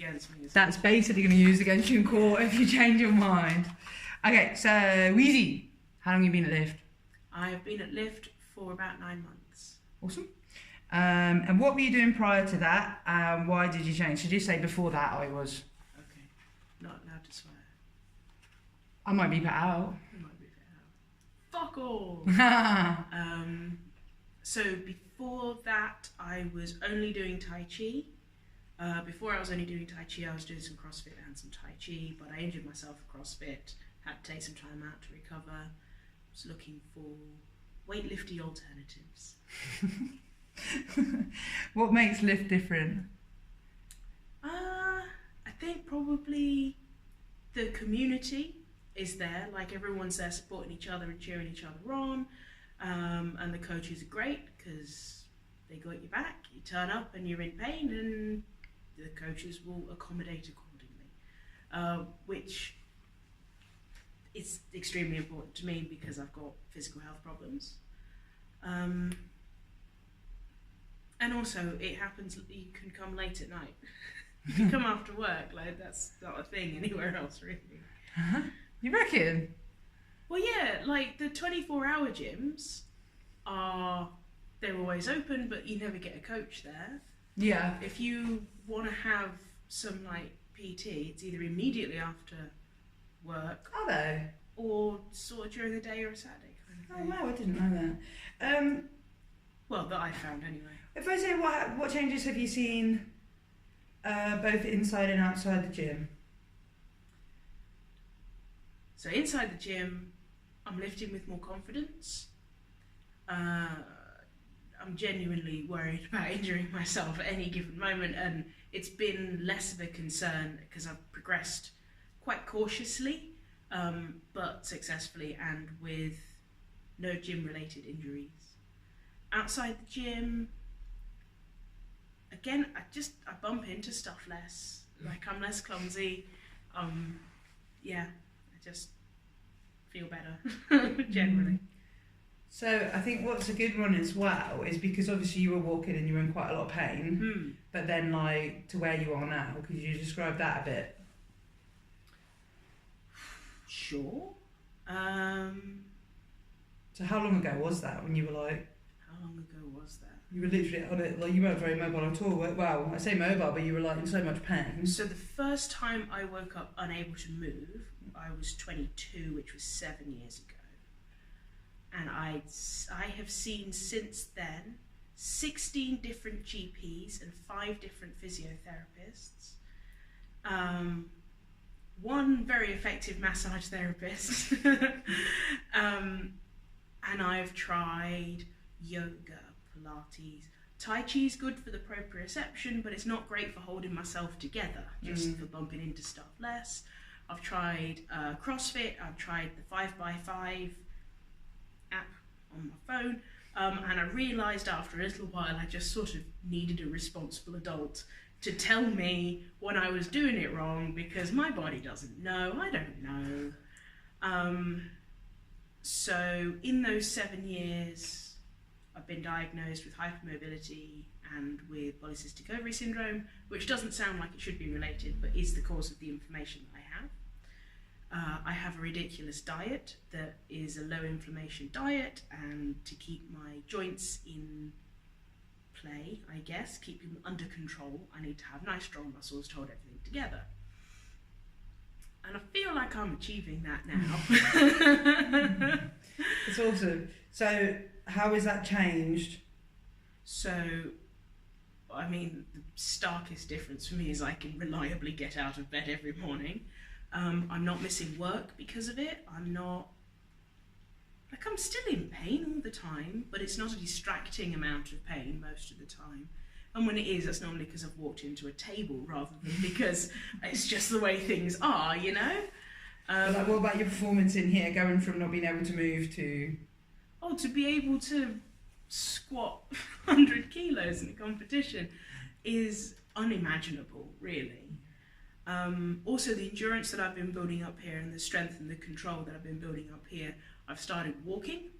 against me. That's basically going to be used against you in court if you change your mind. Okay, so Wheezy, how long have you been at Lyft? I've been at Lyft for about 9 months. Awesome. And what were you doing prior to that? Why did you change? Should you say before that I was? Okay, not allowed to swear. I might be put out. I might be put out. Fuck all. So before that, I was only doing Tai Chi. Before I was only doing Tai Chi, I was doing some CrossFit and some Tai Chi, but I injured myself at CrossFit, had to take some time out to recover. Was looking for weightlifting alternatives. What makes Lyft different? I think probably the community is there, like everyone's there supporting each other and cheering each other on, and the coaches are great because they got your back. You turn up and you're in pain and the coaches will accommodate accordingly, which is extremely important to me because I've got physical health problems. And also, it happens you can come late at night. You can come after work, like that's not a thing anywhere else, really. You reckon? Well, yeah, like the 24-hour gyms they're always open, but you never get a coach there. Yeah. If you want to have some like PT, it's either immediately after work. Are they? Or sort of during the day or a Saturday kind of thing. Oh wow, I didn't know that. Well, that I found anyway. If I say what changes have you seen both inside and outside the gym? So inside the gym, I'm lifting with more confidence. I'm genuinely worried about injuring myself at any given moment, and it's been less of a concern because I've progressed quite cautiously, but successfully and with no gym-related injuries. Outside the gym, again, I bump into stuff less. Like I'm less clumsy. Yeah, I just feel better generally. So I think what's a good one as well is because obviously you were walking and you were in quite a lot of pain, but then like to where you are now, could you describe that a bit? Sure. So how long ago was that when you were like? How long ago was that? You were literally on it, like you weren't very mobile at all. Well, I say mobile, but you were like in so much pain. So the first time I woke up unable to move, I was 22, which was 7 years ago. And I have seen since then 16 different GPs and 5 different physiotherapists. One very effective massage therapist. And I've tried yoga, Pilates. Tai Chi is good for the proprioception, but it's not great for holding myself together, just for bumping into stuff less. I've tried CrossFit, I've tried the 5x5 app on my phone, and I realised after a little while I just sort of needed a responsible adult to tell me when I was doing it wrong, because my body doesn't know, I don't know. So in those 7 years, I've been diagnosed with hypermobility and with polycystic ovary syndrome, which doesn't sound like it should be related, but is the cause of the inflammation that I have. I have a ridiculous diet that is a low inflammation diet, and to keep my joints in play, I guess, keep them under control, I need to have nice strong muscles to hold everything together. And I feel like I'm achieving that now. It's awesome. So how has that changed? So, I mean, the starkest difference for me is I can reliably get out of bed every morning. I'm not missing work because of it. I'm still in pain all the time, but it's not a distracting amount of pain most of the time. And when it is, that's normally because I've walked into a table rather than because it's just the way things are, you know? Like, what about your performance in here, going from not being able to move to... Oh, to be able to squat 100 kilos in a competition is unimaginable, really. Also, the endurance that I've been building up here and the strength and the control that I've been building up here, I've started walking.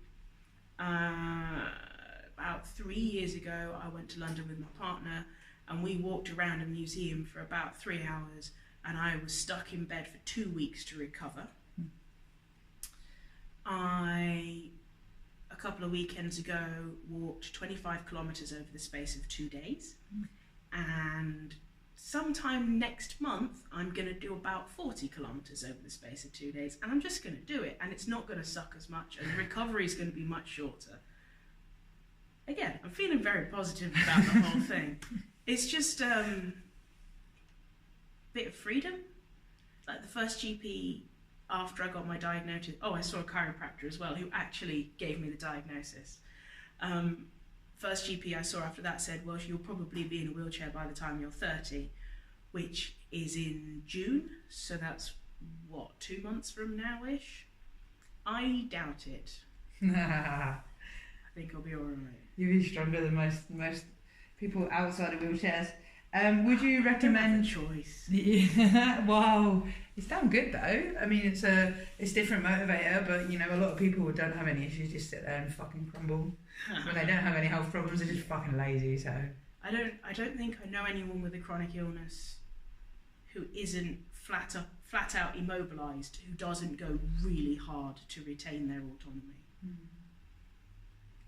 About 3 years ago, I went to London with my partner and we walked around a museum for about 3 hours, and I was stuck in bed for 2 weeks to recover. I, a couple of weekends ago, walked 25 kilometres over the space of 2 days, and sometime next month I'm going to do about 40 kilometres over the space of 2 days, and I'm just going to do it, and it's not going to suck as much, and the recovery is going to be much shorter. Again, I'm feeling very positive about the whole thing. It's just bit of freedom. Like the first GP after I got my diagnosis, I saw a chiropractor as well who actually gave me the diagnosis. First GP I saw after that said, well, you'll probably be in a wheelchair by the time you're 30, which is in June, so that's, 2 months from now-ish? I doubt it. I think I'll be alright. You'll be stronger than most people outside of wheelchairs. Would you recommend choice? Wow, it's damn good though. I mean, it's different motivator, but you know, a lot of people who don't have any issues just sit there and fucking crumble. When they don't have any health problems, they're just fucking lazy. So I don't think I know anyone with a chronic illness who isn't flat out immobilised, who doesn't go really hard to retain their autonomy.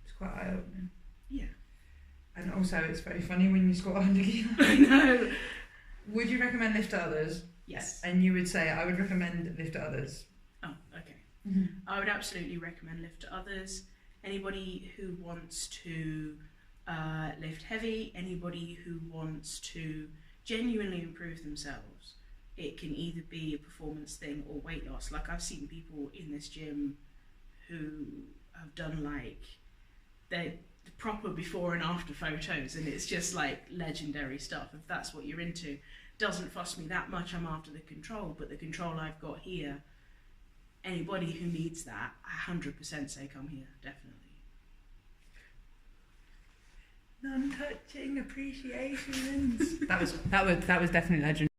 It's quite eye-opening. Yeah. And also, it's very funny when you squat 100 kilos. I know. Would you recommend lift to others? Yes. And you would say, I would recommend lift to others. Oh, okay. I would absolutely recommend lift to others. Anybody who wants to lift heavy, anybody who wants to genuinely improve themselves. It can either be a performance thing or weight loss. Like, I've seen people in this gym who have done like the proper before and after photos, and it's just like legendary stuff. If that's what you're into, doesn't fuss me that much. I'm after the control, but the control I've got here, anybody who needs that, 100% say come here, definitely. Non-touching appreciations. that was definitely legendary.